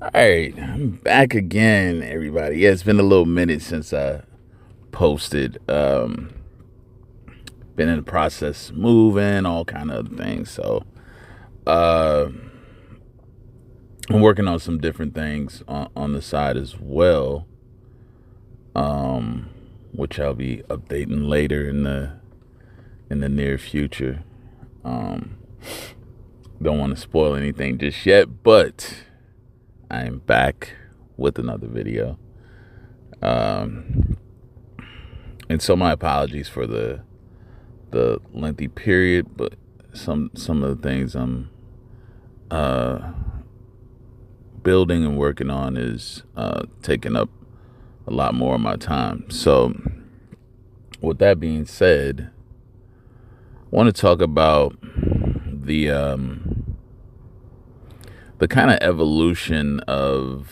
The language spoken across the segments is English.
All right, I'm back again, everybody. Yeah, it's been a little minute since I posted. Been in the process, moving, all kind of other things. So, uh, I'm working on some different things on the side as well, um, which I'll be updating later in the near future. Um, don't want to spoil anything just yet, but I am back with another video. Um, and so my apologies for the lengthy period, but some of the things I'm uh, building and working on is taking up a lot more of my time. So, with that being said, I want to talk about the kind of evolution of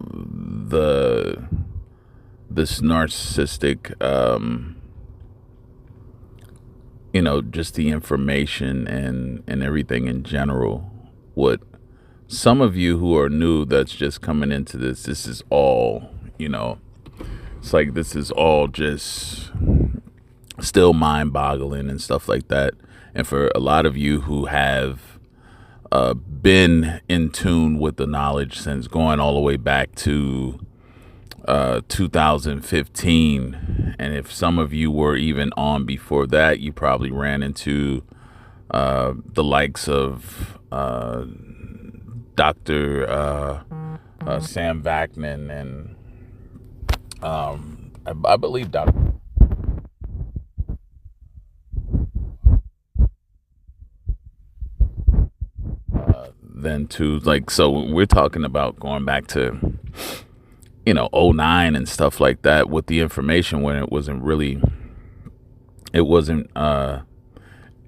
the this narcissistic just the information and everything in general. What some of you who are new that's just coming into this is all, it's like this is all just still mind boggling and stuff like that. And for a lot of you who have been in tune with the knowledge since going all the way back to 2015, and if some of you were even on before that, you probably ran into the likes of Dr. Sam Vaknin and I believe Dr. Then too, like, so we're talking about going back to '09 and stuff like that with the information when it wasn't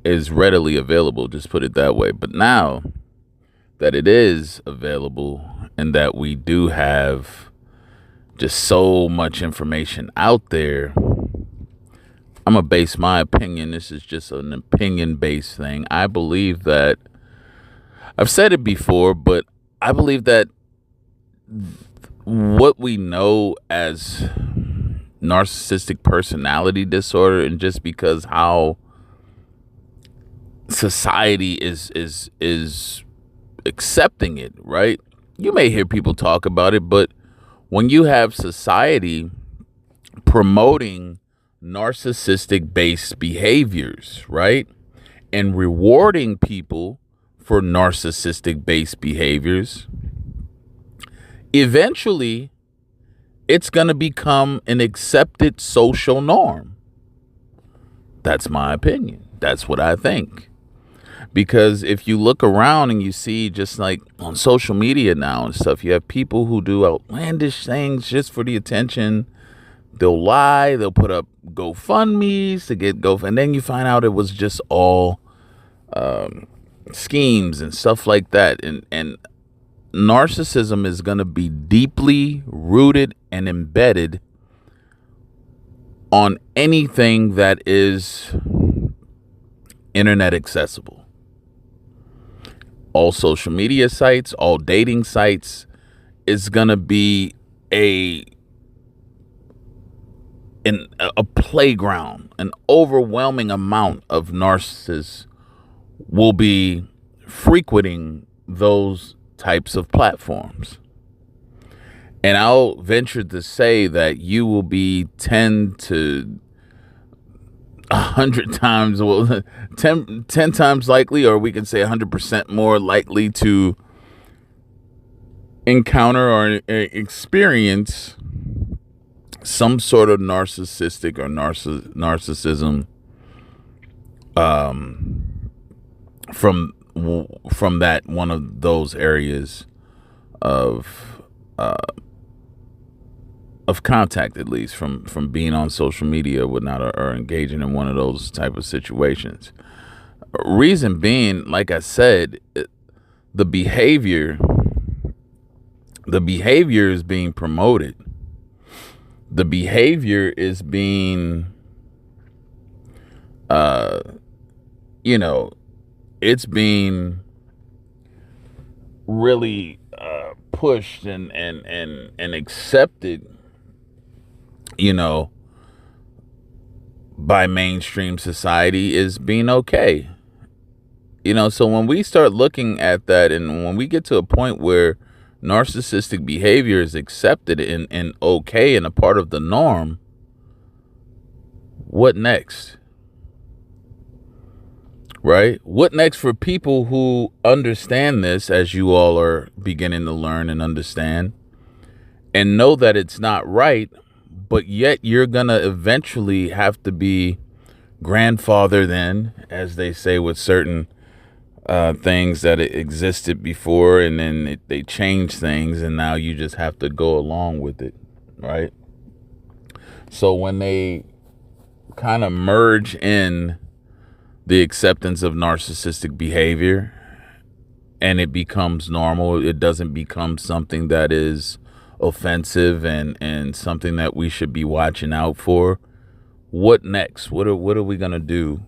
as readily available, just put it that way. But now that it is available and that we do have just so much information out there, I'm gonna base my opinion. This is just an opinion based thing. I believe that I've said it before, but I believe that what we know as narcissistic personality disorder, and just because how society is accepting it, right? You may hear people talk about it, but when you have society promoting narcissistic based behaviors, right, and rewarding people for narcissistic based behaviors, eventually it's going to become an accepted social norm. That's my opinion. That's what I think. Because if you look around and you see, just like on social media now and stuff, you have people who do outlandish things just for the attention. They'll lie. They'll put up GoFundMes to get and then you find out it was just all schemes and stuff like that. And narcissism is going to be deeply rooted and embedded on anything that is internet accessible. All social media sites, all dating sites, is going to be a playground. An overwhelming amount of narcissists will be frequenting those types of platforms. And I'll venture to say that you will be 10 to 100 times, well, 10 times likely, or we can say 100% more likely to encounter or experience some sort of narcissistic or narcissism from that one of those areas of contact, at least from being on social media or whatnot, or engaging in one of those type of situations. Reason being, like I said, the behavior is being promoted. The behavior is being it's being really pushed and accepted, you know, by mainstream society is being okay. You know, so when we start looking at that, and when we get to a point where narcissistic behavior is accepted and okay and a part of the norm, what next? Right? What next for people who understand this, as you all are beginning to learn and understand, and know that it's not right, but yet you're going to eventually have to be grandfathered in, as they say, with certain things that existed before, and then they change things, and now you just have to go along with it, right? So when they kind of merge in the acceptance of narcissistic behavior and it becomes normal, it doesn't become something that is offensive and something that we should be watching out for. What next? What are we going to do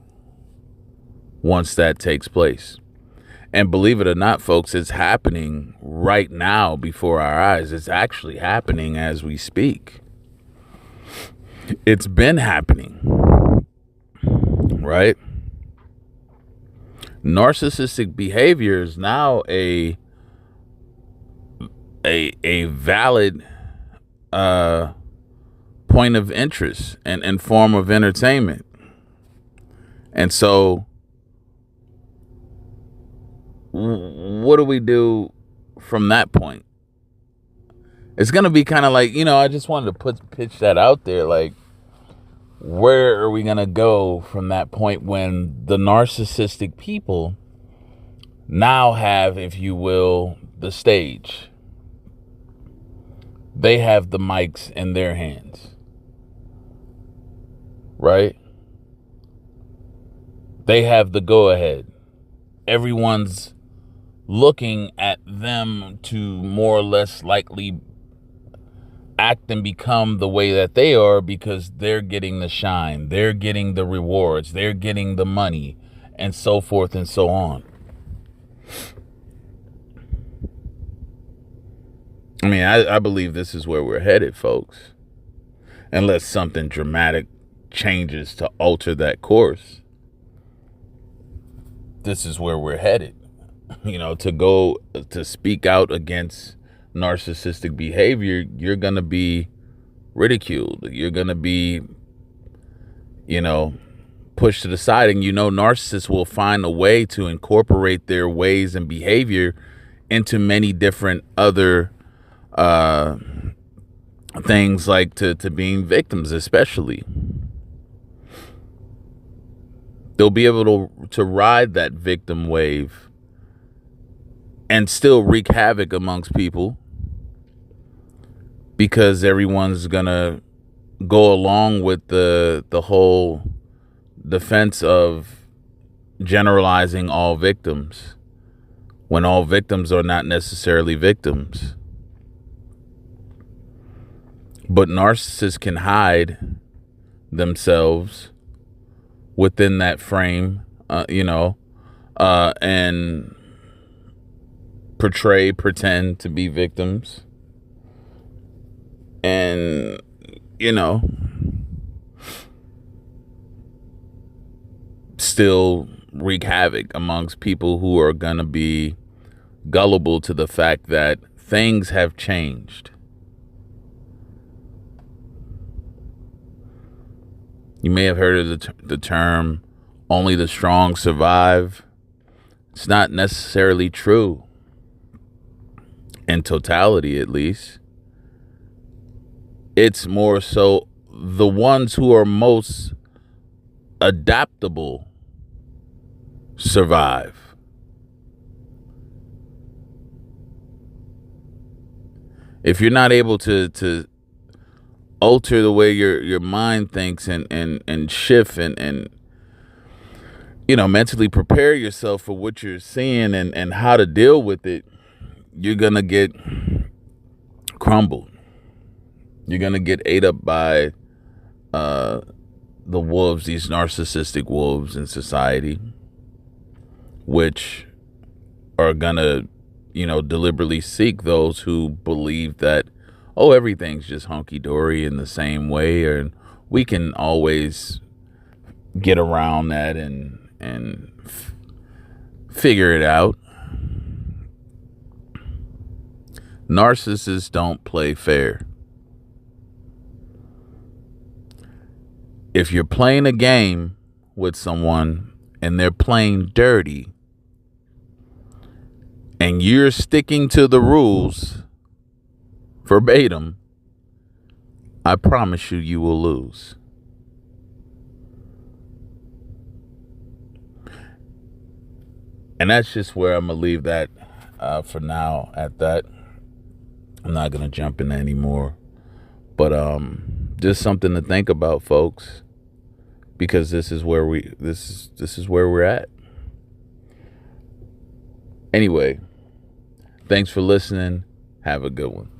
once that takes place? And believe it or not, folks, it's happening right now before our eyes. It's actually happening as we speak. It's been happening, right? Narcissistic behavior is now a valid point of interest and form of entertainment. And so what do we do from that point? It's going to be kind of like, I just wanted to pitch that out there. Like, where are we going to go from that point when the narcissistic people now have, if you will, the stage? They have the mics in their hands, right? They have the go-ahead. Everyone's looking at them to more or less likely act and become the way that they are because they're getting the shine, they're getting the rewards, they're getting the money, and so forth and so on. I mean, I believe this is where we're headed, folks. Unless something dramatic changes to alter that course. This is where we're headed. To speak out against narcissistic behavior, you're going to be ridiculed. You're going to be, pushed to the side. And, narcissists will find a way to incorporate their ways and behavior into many different other things, like to being victims, especially. They'll be able to ride that victim wave and still wreak havoc amongst people because everyone's gonna go along with the whole defense of generalizing all victims when all victims are not necessarily victims. But narcissists can hide themselves within that frame, and pretend to be victims, and still wreak havoc amongst people who are gonna be gullible to the fact that things have changed. You may have heard of the term "only the strong survive." It's not necessarily true. In totality, at least. It's more so the ones who are most adaptable survive. If you're not able to alter the way your mind thinks and shift and mentally prepare yourself for what you're seeing and how to deal with it, you're going to get crumbled. You're going to get ate up by the wolves, these narcissistic wolves in society, which are going to, deliberately seek those who believe that, oh, everything's just hunky-dory in the same way, and we can always get around that and figure it out. Narcissists don't play fair. If you're playing a game with someone and they're playing dirty and you're sticking to the rules verbatim, I promise you, you will lose. And that's just where I'm going to leave that for now at that. I'm not going to jump in anymore. But just something to think about, folks, because this is where we're at. Anyway, thanks for listening. Have a good one.